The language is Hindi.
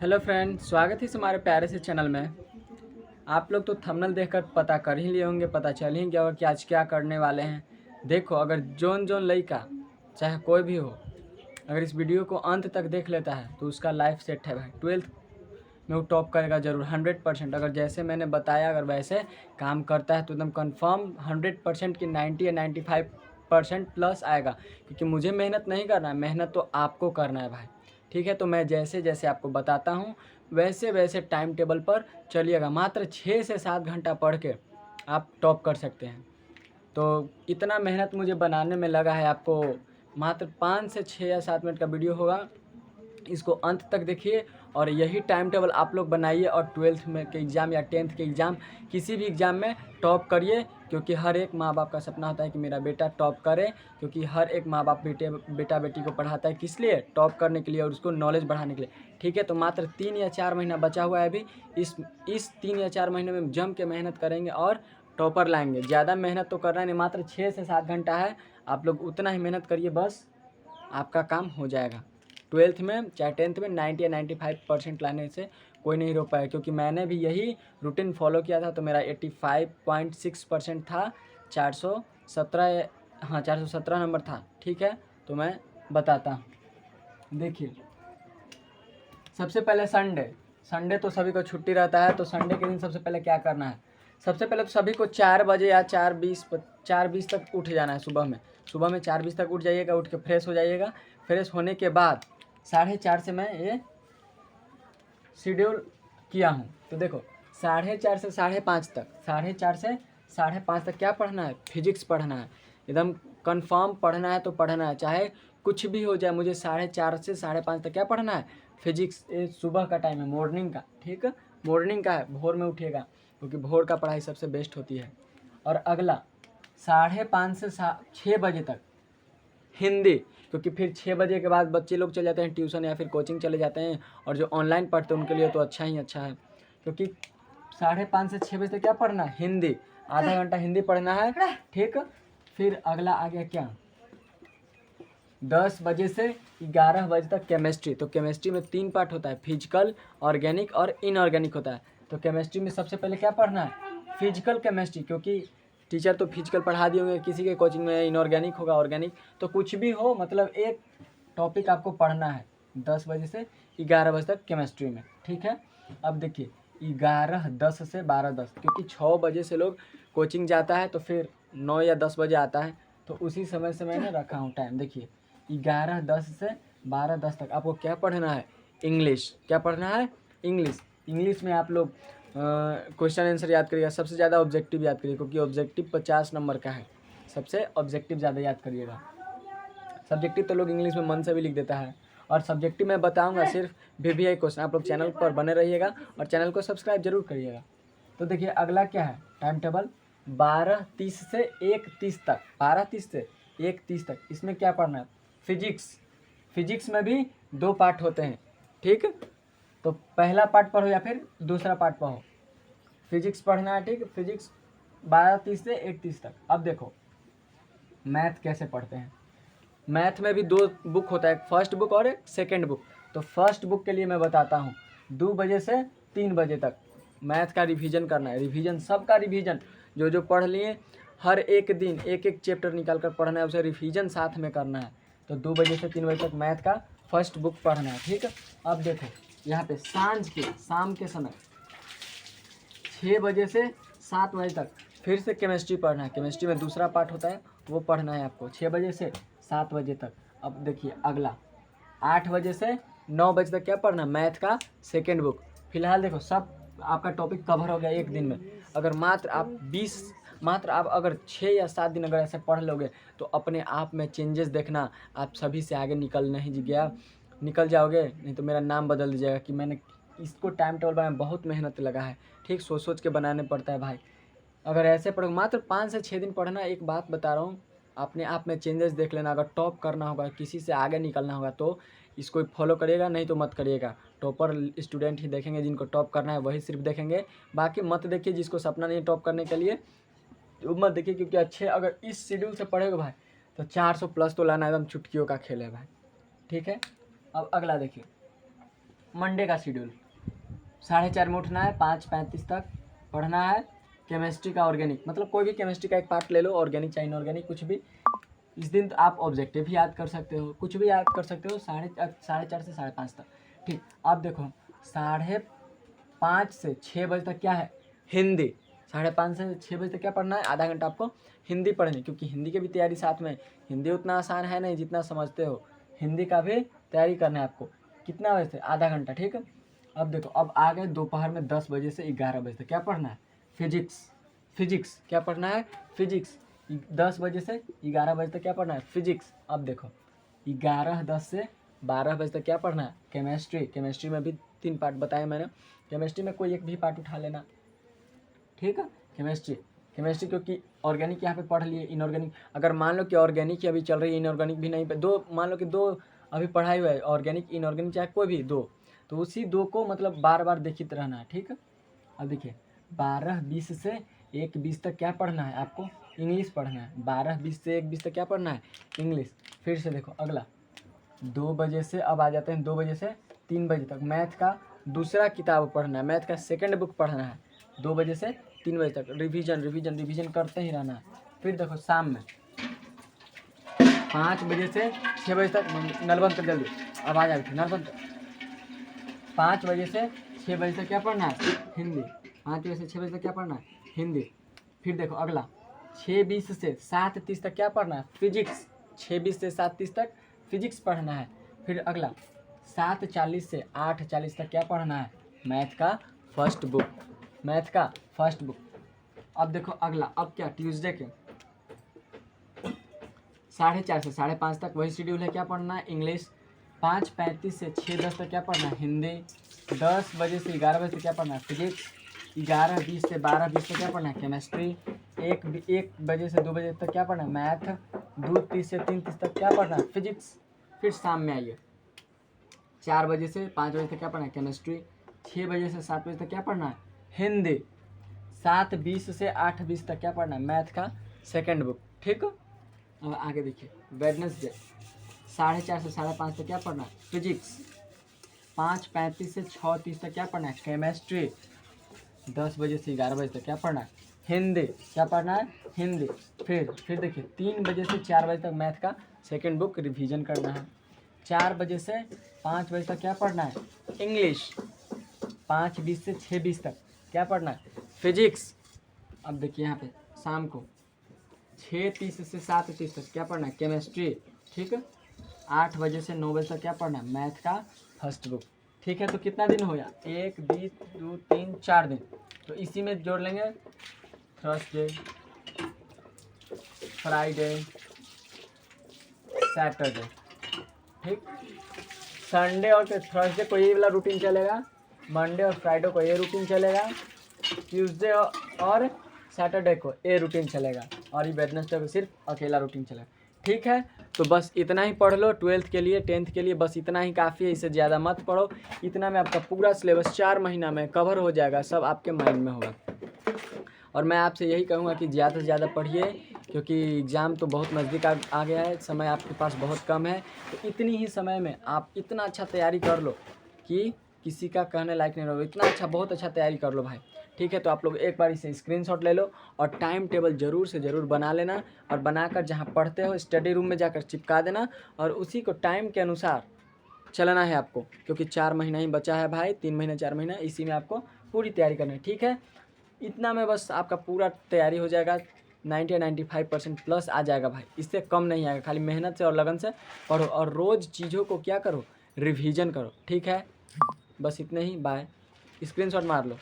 हेलो फ्रेंड, स्वागत है इस हमारे प्यारे से चैनल में। आप लोग तो थंबनेल देखकर पता कर ही लिए होंगे, पता चल ही गया होगा कि आज क्या करने वाले हैं। देखो, अगर जोन जोन लड़का चाहे कोई भी हो, अगर इस वीडियो को अंत तक देख लेता है तो उसका लाइफ सेट है भाई। 12th में वो टॉप करेगा ज़रूर 100%। अगर जैसे मैंने बताया अगर वैसे काम करता है तो एकदम कन्फर्म 100% की 90 या 95% प्लस आएगा। क्योंकि मुझे मेहनत नहीं करना है, मेहनत तो आपको करना है भाई। ठीक है, तो मैं जैसे जैसे आपको बताता हूँ वैसे वैसे टाइम टेबल पर चलिएगा। मात्र 6 से 7 घंटा पढ़ के आप टॉप कर सकते हैं। तो इतना मेहनत मुझे बनाने में लगा है। आपको मात्र 5 से 6 या 7 मिनट का वीडियो होगा, इसको अंत तक देखिए और यही टाइम टेबल आप लोग बनाइए और 12th में के एग्ज़ाम या 10th के एग्ज़ाम किसी भी एग्ज़ाम में टॉप करिए। क्योंकि हर एक माँ बाप का सपना होता है कि मेरा बेटा टॉप करे। क्योंकि हर एक माँ बाप बेटा बेटी को पढ़ाता है किस लिए? टॉप करने के लिए और उसको नॉलेज बढ़ाने के लिए। ठीक है, तो मात्र 3 या 4 महीना बचा हुआ है अभी। इस 3 या 4 महीने में जम के मेहनत करेंगे और टॉपर लाएंगे। ज़्यादा मेहनत तो करना नहीं, मात्र 6 से 7 घंटा है। आप लोग उतना ही मेहनत करिए, बस आपका काम हो जाएगा। 12th में चाहे 10th में 90 या 95% लाने से कोई नहीं रोक पाया। क्योंकि मैंने भी यही रूटीन फॉलो किया था तो मेरा 85.6% था। 417 हाँ 417 नंबर था। ठीक है, तो मैं बताता हूँ। देखिए, सबसे पहले संडे तो सभी को छुट्टी रहता है। तो संडे के दिन सबसे पहले क्या करना है? सबसे पहले तो सभी को 4 बजे या 4:20 तक उठ जाना है। सुबह में 4:20 तक उठ जाइएगा। उठ के फ्रेश हो जाइएगा। फ्रेश होने के बाद 4:30 से मैं ये शेड्यूल किया हूँ। तो देखो, 4:30 से 5:30 तक, 4:30 से 5:30 तक क्या पढ़ना है? फिजिक्स पढ़ना है। एकदम कंफर्म पढ़ना है तो पढ़ना है, चाहे कुछ भी हो जाए। मुझे 4:30 से 5:30 तक क्या पढ़ना है? फिजिक्स। ये सुबह का टाइम है, मॉर्निंग का। ठीक है, मॉर्निंग का है, भोर में उठिएगा क्योंकि भोर का पढ़ाई सबसे बेस्ट होती है। और अगला 5:30 से 6 बजे तक हिंदी। क्योंकि फिर 6 बजे के बाद बच्चे लोग चले जाते हैं ट्यूशन या फिर कोचिंग चले जाते हैं। और जो ऑनलाइन पढ़ते हैं उनके लिए तो अच्छा ही अच्छा है। क्योंकि 5:30 से 6 बजे तक क्या पढ़ना है? हिंदी। आधा घंटा हिंदी पढ़ना है। ठीक, फिर अगला आ गया क्या? 10 बजे से 11 बजे तक केमिस्ट्री। तो केमिस्ट्री में 3 पार्ट होता है, फिजिकल, ऑर्गेनिक और इनऑर्गेनिक होता है। तो केमिस्ट्री में सबसे पहले क्या पढ़ना है? Physical chemistry. क्योंकि टीचर तो फिजिकल पढ़ा दिए होंगे, किसी के कोचिंग में इनऑर्गेनिक होगा, ऑर्गेनिक। तो कुछ भी हो, मतलब एक टॉपिक आपको पढ़ना है 10 बजे से 11 बजे तक केमिस्ट्री में। ठीक है, अब देखिए 11:10 से 12:10, क्योंकि 6 बजे से लोग कोचिंग जाता है तो फिर 9 या 10 बजे आता है। तो उसी समय से मैंने रखा हूँ टाइम। देखिए 11:10 से 12:10 तक आपको क्या पढ़ना है? इंग्लिश। क्या पढ़ना है? इंग्लिश। इंग्लिश में आप लोग क्वेश्चन आंसर याद करिएगा। सबसे ज़्यादा ऑब्जेक्टिव याद करिए, क्योंकि ऑब्जेक्टिव 50 नंबर का है। सबसे ऑब्जेक्टिव ज़्यादा याद करिएगा। सब्जेक्टिव तो लोग इंग्लिश में मन से भी लिख देता है। और सब्जेक्टिव मैं बताऊंगा सिर्फ VVI क्वेश्चन। आप लोग चैनल पर बने रहिएगा और चैनल को सब्सक्राइब जरूर करिएगा। तो देखिए अगला क्या है? टाइम टेबल 12:30 से 1:30 तक। 12:30 से 1:30 तक इसमें क्या पढ़ना है? फिजिक्स। फिजिक्स में भी 2 पार्ट होते हैं। ठीक, तो पहला पार्ट पढ़ो या फिर दूसरा पार्ट पढ़ो। फिजिक्स पढ़ना है। ठीक, फिजिक्स 12:30 से 1:30 तक। अब देखो मैथ कैसे पढ़ते हैं। मैथ में भी 2 बुक होता है, एक फर्स्ट बुक और एक सेकंड बुक। तो फर्स्ट बुक के लिए मैं बताता हूँ, 2 बजे से 3 बजे तक मैथ का रिवीजन करना है। रिवीजन, सबका रिवीजन, जो जो पढ़ लिए हर एक दिन एक एक चैप्टर निकाल कर पढ़ना है, उसे रिवीजन साथ में करना है। तो 2 बजे से 3 बजे तक मैथ का फर्स्ट बुक पढ़ना है। ठीक है, अब देखो यहाँ पे शाम के समय 6 बजे से 7 बजे तक फिर से केमिस्ट्री पढ़ना है। केमिस्ट्री में दूसरा पार्ट होता है, वो पढ़ना है आपको 6 बजे से 7 बजे तक। अब देखिए अगला 8 बजे से 9 बजे तक क्या पढ़ना? मैथ का सेकेंड बुक। फिलहाल देखो सब आपका टॉपिक कवर हो गया एक दिन में। अगर मात्र आप अगर 6 या 7 दिन अगर ऐसे पढ़ लोगे तो अपने आप में चेंजेस देखना। आप सभी से आगे निकल जाओगे। नहीं तो मेरा नाम बदल दीजिएगा कि मैंने इसको टाइम टेबल बनाने में बहुत मेहनत लगा है। ठीक, सोच के बनाने पड़ता है भाई। अगर ऐसे पढ़ो, मात्र 5 से 6 दिन पढ़ना। एक बात बता रहा हूँ, अपने आप में चेंजेस देख लेना। अगर टॉप करना होगा, किसी से आगे निकलना होगा तो इसको फॉलो करिएगा, नहीं तो मत करिएगा। टॉपर स्टूडेंट ही देखेंगे, जिनको टॉप करना है वही सिर्फ देखेंगे। बाकी मत देखिए, जिसको सपना नहीं है टॉप करने के लिए तो मत देखिए। क्योंकि अच्छे अगर इस शेड्यूल से पढ़ेगा भाई तो 400 प्लस तो लाना एकदम चुटकियों का खेल है भाई। ठीक है, अब अगला देखिए मंडे का शेड्यूल 4:30 में उठना है, 5:35 तक पढ़ना है केमिस्ट्री का ऑर्गेनिक, मतलब कोई भी केमिस्ट्री का एक पार्ट ले लो, ऑर्गेनिक चाहे इनऑर्गेनिक कुछ भी। इस दिन तो आप ऑब्जेक्टिव भी याद कर सकते हो, कुछ भी याद कर सकते हो, 4:30 से 5:30 तक। ठीक, अब देखो 5:30 से 6 बजे तक क्या है, हिंदी। 5:30 से 6 बजे तक क्या पढ़ना है, आधा घंटा आपको हिंदी पढ़नी, क्योंकि हिंदी की भी तैयारी साथ में। हिंदी उतना आसान है नहीं जितना समझते हो, हिंदी का भी तैयारी करना है आपको। कितना बजे से, आधा घंटा। ठीक है, अब देखो अब आ गए दोपहर में 10 बजे से 11 बजे तक क्या पढ़ना है, फिजिक्स क्या पढ़ना है, फिजिक्स। 10 बजे से 11 बजे तक क्या पढ़ना है, फिजिक्स। अब देखो 11:10 से 12 बजे तक क्या पढ़ना है, केमिस्ट्री में भी 3 पार्ट बताए मैंने, केमिस्ट्री में कोई एक भी पार्ट उठा लेना। ठीक है, केमिस्ट्री क्योंकि ऑर्गेनिक यहाँ पे पढ़ लिए, इनऑर्गेनिक अगर मान लो कि ऑर्गेनिक ही अभी चल रही है, इनऑर्गेनिक भी नहीं, दो मान लो कि 2 अभी पढ़ाई हुआ है, ऑर्गेनिक इनऑर्गेनिक चाहे कोई भी 2, तो उसी 2 को मतलब बार बार देखते रहना है। ठीक है, अब देखिए 12:20 से 1:20 तक क्या पढ़ना है आपको, इंग्लिश पढ़ना है। 12:20 से 1:20 तक क्या पढ़ना है, इंग्लिश। फिर से देखो अगला 2 बजे से, अब आ जाते हैं 2 बजे से 3 बजे तक मैथ का दूसरा किताब पढ़ना है, मैथ का सेकंड बुक पढ़ना है। 2 बजे से 3 बजे तक रिवीजन करते ही रहना है। फिर देखो शाम में 5 बजे से 6 बजे तक, नलबंद कर जल्दी, अब आ जाएगी नलबंद। 5 बजे से 6 बजे तक क्या पढ़ना है, हिंदी। 5 बजे से 6 बजे तक क्या पढ़ना है, हिंदी। फिर देखो अगला 6:20 से 7:30 तक क्या पढ़ना है, फिजिक्स। 6:20 से 7:30 तक फिजिक्स पढ़ना है। फिर अगला 7:40 से 8:40 तक क्या पढ़ना है, मैथ का फर्स्ट बुक। अब देखो अगला, अब क्या, ट्यूसडे के 4:30 से 5:30 तक वही शेड्यूल है, क्या पढ़ना है, इंग्लिश। 5:35 से 6:10 तक क्या पढ़ना है, हिंदी। 10 बजे से 11 बजे तक क्या पढ़ना है, फिजिक्स। 11:20 से 12:20 तक क्या पढ़ना है, केमिस्ट्री। 1 बजे से 2 बजे तक क्या पढ़ना है, मैथ। 2:30 से 3:30 तक क्या पढ़ना है, फिजिक्स। फिर शाम में आइए 4 बजे से 5 बजे तक क्या पढ़ना है, केमिस्ट्री। 6 बजे से 7 बजे तक क्या पढ़ना है, हिंदी। 7:20 से 8:20 तक क्या पढ़ना है, मैथ का सेकंड बुक। ठीक है, अब आगे देखिए वेडनेसडे 4:30 से 5:30 तक क्या पढ़ना है, फिजिक्स। 5:35 से 6:30 तक क्या पढ़ना है, केमिस्ट्री। 10 बजे से 11 बजे तक क्या पढ़ना है, हिंदी। क्या पढ़ना है, हिंदी। फिर देखिए 3 बजे से 4 बजे तक मैथ का सेकंड बुक रिवीजन करना है। 4 बजे से 5 बजे तक क्या पढ़ना है, इंग्लिश। 5:20 से 6:20 तक क्या पढ़ना है, फिजिक्स। अब देखिए यहाँ पे शाम को 6:30 से 7:30 तक क्या पढ़ना है, केमिस्ट्री। ठीक है, 8 बजे से 9 बजे तक क्या पढ़ना है, मैथ का फर्स्ट बुक। ठीक है, तो कितना दिन हो गया, 1 2 3 4 दिन। तो इसी में जोड़ लेंगे थर्सडे, फ्राइडे, सैटरडे। ठीक, संडे और थर्सडे को ये वाला रूटीन चलेगा, मंडे और फ्राइडे को ये रूटीन चलेगा, ट्यूसडे और सैटरडे को ये रूटीन चलेगा, और ये वेडनेसडे को सिर्फ अकेला रूटीन चलेगा। ठीक है, तो बस इतना ही पढ़ लो 12th के लिए, 10th के लिए, बस इतना ही काफ़ी है, इससे ज़्यादा मत पढ़ो। इतना में आपका पूरा सिलेबस 4 महीना में कवर हो जाएगा, सब आपके माइंड में होगा। और मैं आपसे यही कहूँगा कि ज़्यादा से ज़्यादा पढ़िए, क्योंकि एग्ज़ाम तो बहुत नज़दीक आ गया है, समय आपके पास बहुत कम है। तो इतनी ही समय में आप इतना अच्छा तैयारी कर लो कि किसी का कहने लायक नहीं रहो, इतना अच्छा, बहुत अच्छा तैयारी कर लो भाई। ठीक है, तो आप लोग एक बार इसे स्क्रीनशॉट ले लो और टाइम टेबल ज़रूर से ज़रूर बना लेना, और बनाकर जहाँ पढ़ते हो स्टडी रूम में जाकर चिपका देना, और उसी को टाइम के अनुसार चलना है आपको, क्योंकि 4 महीना ही बचा है भाई, 3 महीना 4 महीना, इसी में आपको पूरी तैयारी करनी है। ठीक है, इतना में बस आपका पूरा तैयारी हो जाएगा, 90-95% प्लस आ जाएगा भाई, इससे कम नहीं आएगा। खाली मेहनत से और लगन से पढ़ो, और रोज़ चीज़ों को क्या करो, रिवीजन करो। ठीक है, बस इतने ही, बाय। स्क्रीनशॉट मार लो।